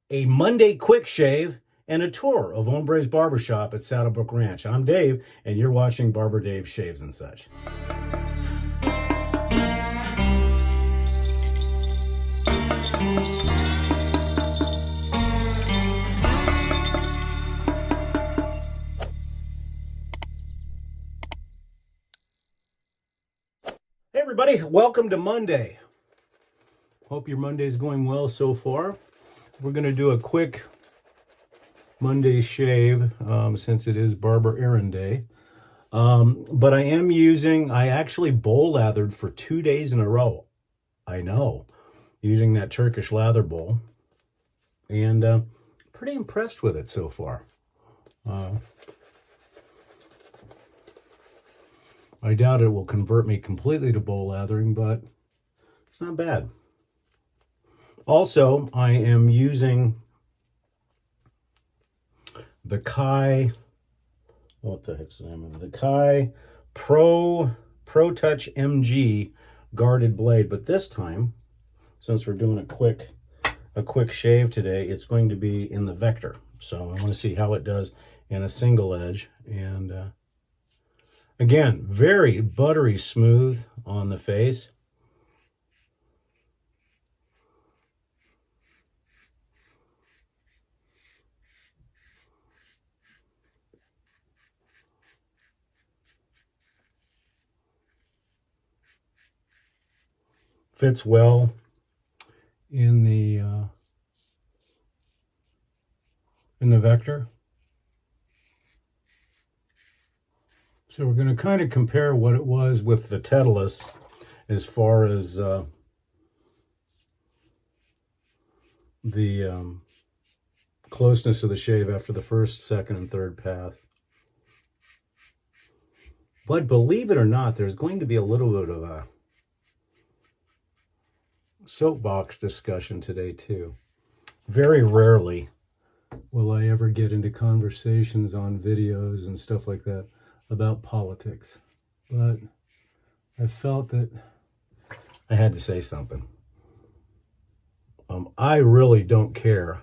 a Monday quick shave, and a tour of Hombres BarberShop at Saddlebrooke Ranch. I'm Dave, and you're watching Barber Dave Shaves and Such. Hey everybody, welcome to Monday. Hope your Monday's going well so far. We're going to do a quick Monday shave since it is Barber Aday. But I actually bowl lathered for 2 days in a row. I know, using that Turkish lather bowl. And pretty impressed with it so far. I doubt it will convert me completely to bowl lathering, but it's not bad. Also, I am using the Kai, what the heck's the name of it? The Kai Pro Touch MG guarded blade, but this time, since we're doing a quick shave today, it's going to be in the vector. So I want to see how it does in a single edge. And again, very buttery smooth on the face. Fits well in the vector. So we're going to kind of compare what it was with the Titleist as far as the closeness of the shave after the first, second, and third pass. But believe it or not, there's going to be a little bit of a soapbox discussion today too. Very rarely will I ever get into conversations on videos and stuff like that about politics, but I felt that I had to say something. I really don't care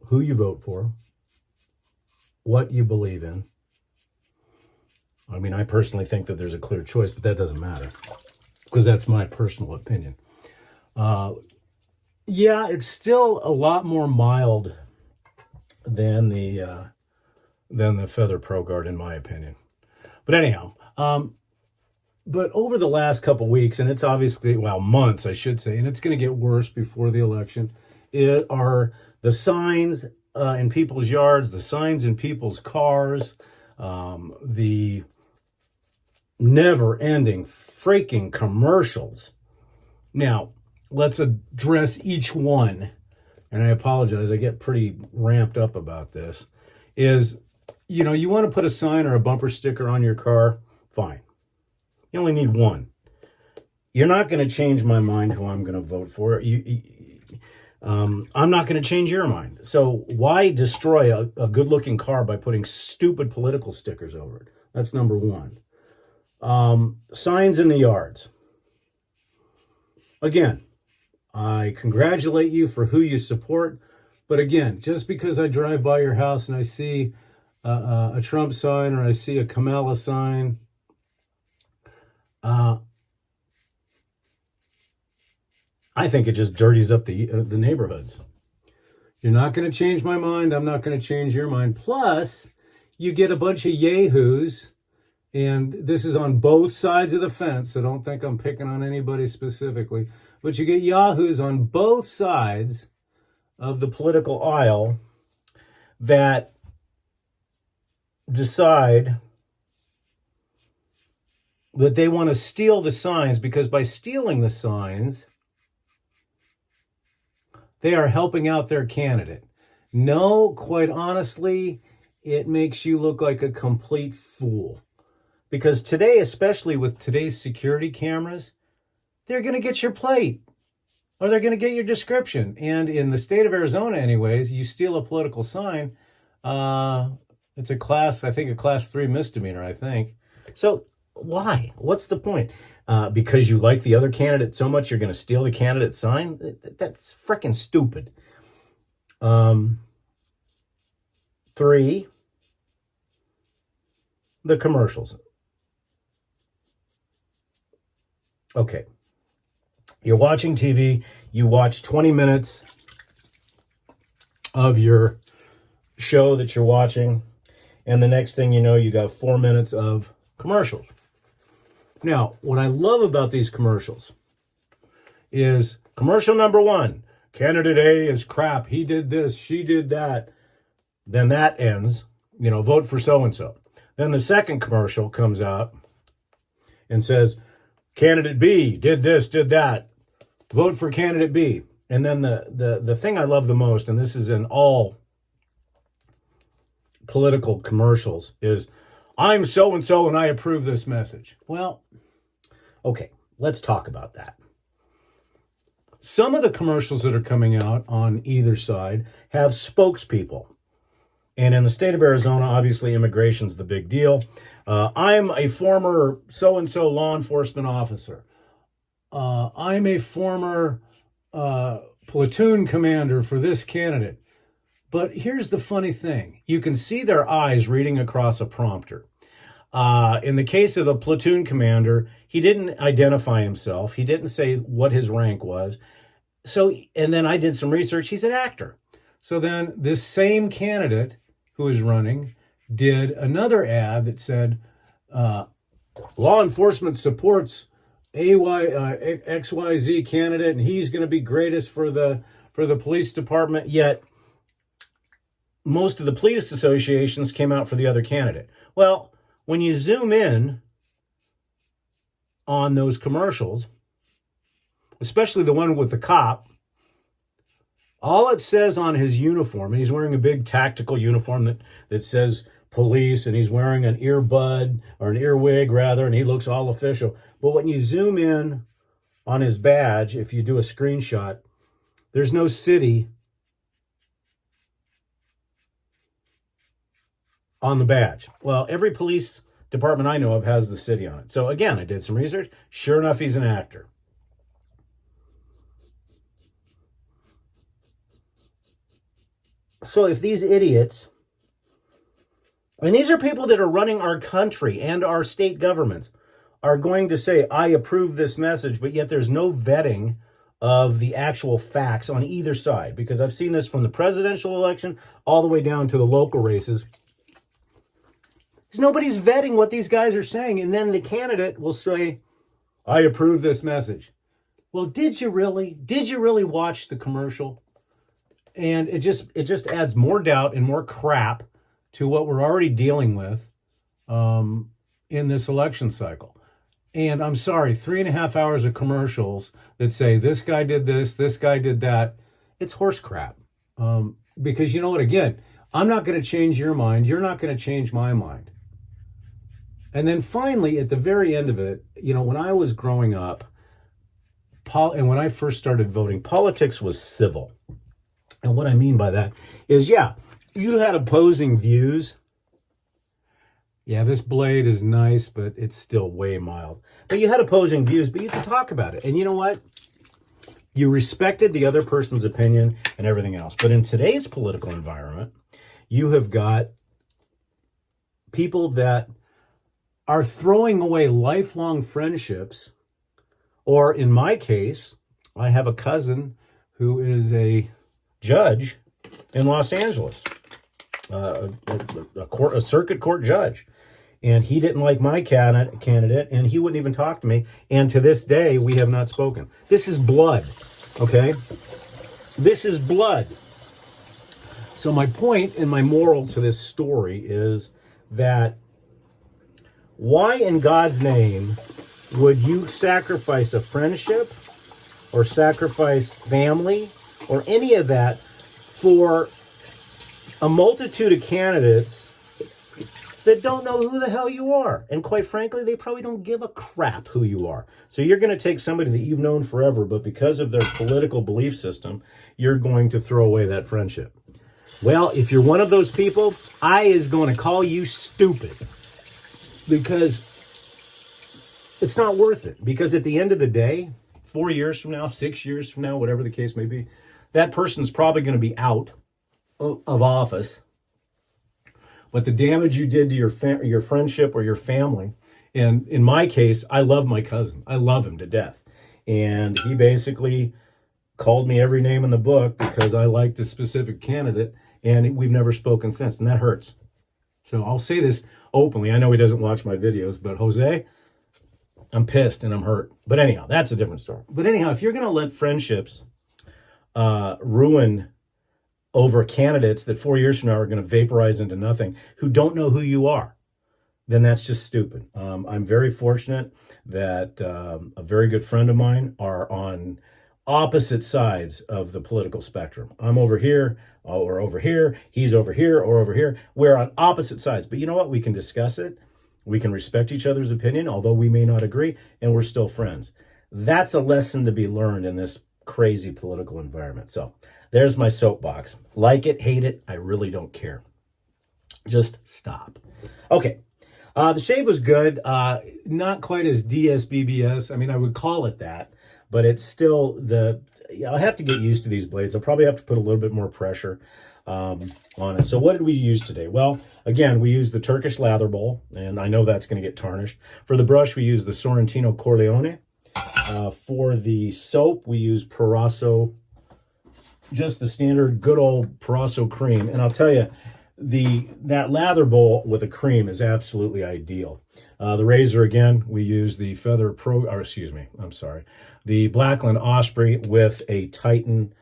who you vote for, what you believe in. I mean, I personally think that there's a clear choice, but that doesn't matter because that's my personal opinion. Yeah, it's still a lot more mild than the Feather Pro Guard, in my opinion. But anyhow, but over the last couple weeks, and it's obviously, well, months, I should say, and it's going to get worse before the election, it are the signs in people's yards, the signs in people's cars, the never-ending freaking commercials. Now, let's address each one, and I apologize, I get pretty ramped up about this, is, you know, you want to put a sign or a bumper sticker on your car, fine. You only need one. You're not going to change my mind who I'm going to vote for. I'm not going to change your mind. So why destroy a good-looking car by putting stupid political stickers over it? That's number one. Signs in the yards. Again, I congratulate you for who you support. But again, just because I drive by your house and I see a Trump sign or I see a Kamala sign, I think it just dirties up the neighborhoods. You're not going to change my mind. I'm not going to change your mind. Plus, you get a bunch of yahoos, and this is on both sides of the fence, so don't think I'm picking on anybody specifically, but you get yahoos on both sides of the political aisle that decide that they want to steal the signs, because by stealing the signs, they are helping out their candidate. No, quite honestly, it makes you look like a complete fool. Because today, especially with today's security cameras, they're going to get your plate or they're going to get your description. And in the state of Arizona, anyways, you steal a political sign, it's a class 3 misdemeanor, I think. So why? What's the point? Because you like the other candidate so much, you're going to steal the candidate's sign? That's freaking stupid. Three, the commercials. Okay. You're watching TV, you watch 20 minutes of your show that you're watching, and the next thing you know, you got 4 minutes of commercials. Now, what I love about these commercials is commercial number one, candidate A is crap, he did this, she did that. Then that ends, vote for so-and-so. Then the second commercial comes out and says, candidate B did this, did that. Vote for candidate B. And then the thing I love the most, and this is in all political commercials, is I'm so-and-so and I approve this message. Well, okay, let's talk about that. Some of the commercials that are coming out on either side have spokespeople. And in the state of Arizona, obviously, immigration's the big deal. I'm a former so-and-so law enforcement officer. I'm a former platoon commander for this candidate. But here's the funny thing. You can see their eyes reading across a prompter. In the case of the platoon commander, he didn't identify himself. He didn't say what his rank was. And then I did some research. He's an actor. So then this same candidate who is running did another ad that said, law enforcement supports XYZ candidate, and he's going to be greatest for the police department. Yet most of the police associations came out for the other candidate. Well, when you zoom in on those commercials, especially the one with the cop, all it says on his uniform, and he's wearing a big tactical uniform that says police, and he's wearing an earbud, or an earwig rather, and he looks all official. But when you zoom in on his badge, if you do a screenshot, there's no city on the badge. Well, every police department I know of has the city on it. So again, I did some research. Sure enough, he's an actor. So if these idiots, these are people that are running our country and our state governments, are going to say, I approve this message, but yet there's no vetting of the actual facts on either side. Because I've seen this from the presidential election all the way down to the local races. Because nobody's vetting what these guys are saying. And then the candidate will say, I approve this message. Well, did you really? Did you really watch the commercial? And it just adds more doubt and more crap to what we're already dealing with in this election cycle. And I'm sorry, 3.5 hours of commercials that say this guy did this guy did that. It's horse crap. Because you know what, again, I'm not going to change your mind. You're not going to change my mind. And then finally, at the very end of it, when I was growing up, and when I first started voting, politics was civil. And what I mean by that is, you had opposing views. Yeah, this blade is nice, but it's still way mild. But you had opposing views, but you could talk about it. And you know what? You respected the other person's opinion and everything else. But in today's political environment, you have got people that are throwing away lifelong friendships. Or in my case, I have a cousin who is a judge in Los Angeles, a circuit court judge. And he didn't like my candidate, and he wouldn't even talk to me. And to this day, we have not spoken. This is blood, okay? This is blood. So my point and my moral to this story is that why in God's name would you sacrifice a friendship or sacrifice family or any of that for a multitude of candidates that don't know who the hell you are? And quite frankly, they probably don't give a crap who you are. So you're going to take somebody that you've known forever, but because of their political belief system, you're going to throw away that friendship. Well, if you're one of those people, I is going to call you stupid, because it's not worth it. Because at the end of the day, 4 years from now, 6 years from now, whatever the case may be, that person's probably going to be out of office, but the damage you did to your friendship or your family. And in my case, I love my cousin. I love him to death. And he basically called me every name in the book because I liked a specific candidate, and we've never spoken since, and that hurts. So I'll say this openly. I know he doesn't watch my videos, but Jose, I'm pissed and I'm hurt. But anyhow, that's a different story. But anyhow, if you're going to let friendships ruin over candidates that 4 years from now are going to vaporize into nothing, who don't know who you are, then that's just stupid. I'm very fortunate that a very good friend of mine are on opposite sides of the political spectrum. I'm over here or over here. He's over here or over here. We're on opposite sides. But you know what? We can discuss it. We can respect each other's opinion, although we may not agree, and we're still friends. That's a lesson to be learned in this crazy political environment. So there's my soapbox. Like it, hate it, I really don't care. Just stop. Okay. The shave was good. Not quite as DSBBS. I mean, I would call it that, but it's still I'll have to get used to these blades. I'll probably have to put a little bit more pressure on it. So what did we use today? Well, again, we used the Turkish lather bowl, and I know that's going to get tarnished. For the brush, we used the Sorrentino Corleone. For the soap, we use Proraso, just the standard good old Proraso cream. And I'll tell you, that lather bowl with a cream is absolutely ideal. The razor, again, we use the the Blackland Osprey with a Titan,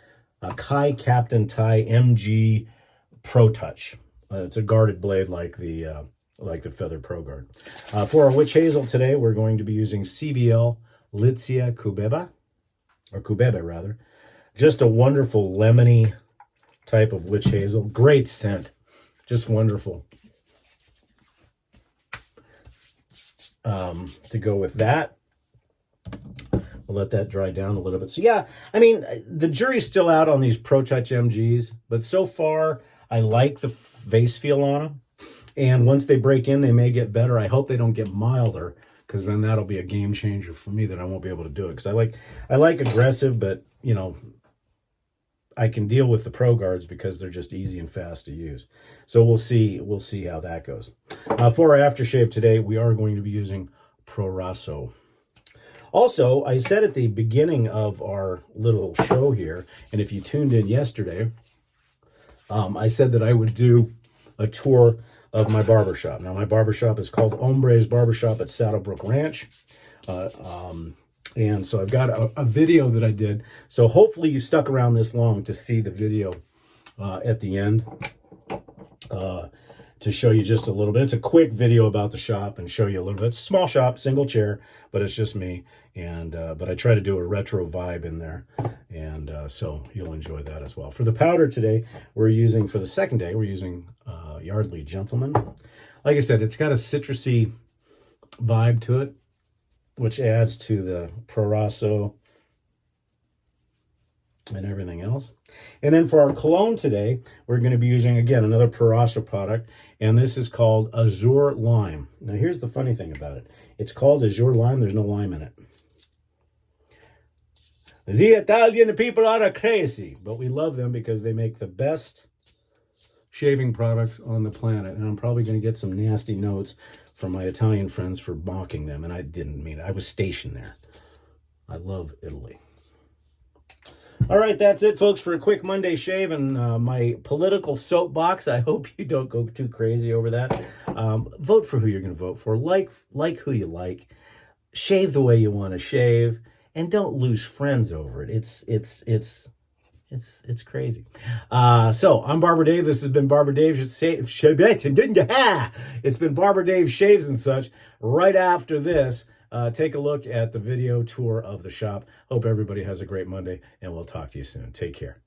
Kai Captain Tai MG Pro Touch. It's a guarded blade like the Feather Pro Guard. For our witch hazel today, we're going to be using CBL Litzia Cubeba, or Cubebe rather. Just a wonderful lemony type of witch hazel. Great scent. Just wonderful. To go with that, we'll let that dry down a little bit. So yeah, I mean, the jury's still out on these Pro Touch MGs, but so far I like the vase feel on them. And once they break in, they may get better. I hope they don't get milder, because then that'll be a game changer for me that I won't be able to do it. Because I like aggressive, but you know, I can deal with the Pro Guards because they're just easy and fast to use. So we'll see how that goes. For our aftershave today, we are going to be using Proraso. Also, I said at the beginning of our little show here, and if you tuned in yesterday, I said that I would do a tour of my barbershop. Now, my barbershop is called Hombres BarberShop at Saddlebrooke Ranch. And so I've got a video that I did. So hopefully you stuck around this long to see the video at the end to show you just a little bit. It's a quick video about the shop and show you a little bit. It's a small shop, single chair, but it's just me. And but I try to do a retro vibe in there. And so you'll enjoy that as well. For the powder today, for the second day, we're using Yardley Gentleman. Like I said, it's got a citrusy vibe to it, which adds to the Proraso and everything else. And then for our cologne today, we're going to be using, again, another Proraso product, and this is called Azure Lime. Now, here's the funny thing about it. It's called Azure Lime. There's no lime in it. The Italian people are crazy, but we love them because they make the best shaving products on the planet. And I'm probably going to get some nasty notes from my Italian friends for mocking them, and I didn't mean it. I was stationed there. I love Italy. All right, that's it, folks, for a quick Monday shave and my political soapbox. I hope you don't go too crazy over that. Vote for who you're going to vote for. Like who you like. Shave the way you want to shave, and don't lose friends over it. It's crazy. So I'm Barber Dave. This has been Barber Dave. It's been Barber Dave Shaves and Such. Right after this, take a look at the video tour of the shop. Hope everybody has a great Monday, and we'll talk to you soon. Take care.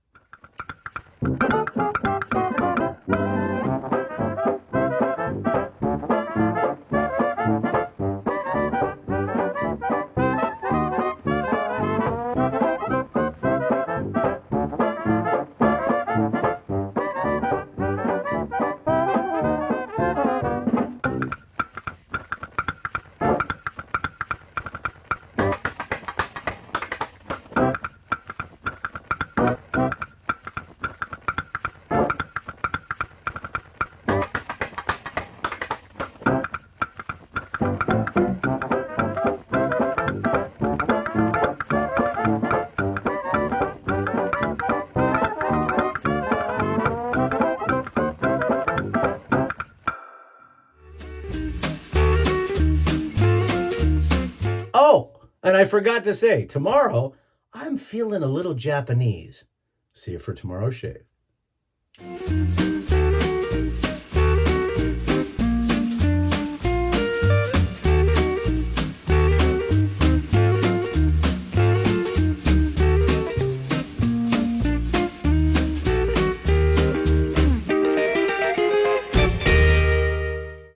And I forgot to say, tomorrow, I'm feeling a little Japanese. See you for tomorrow's shave.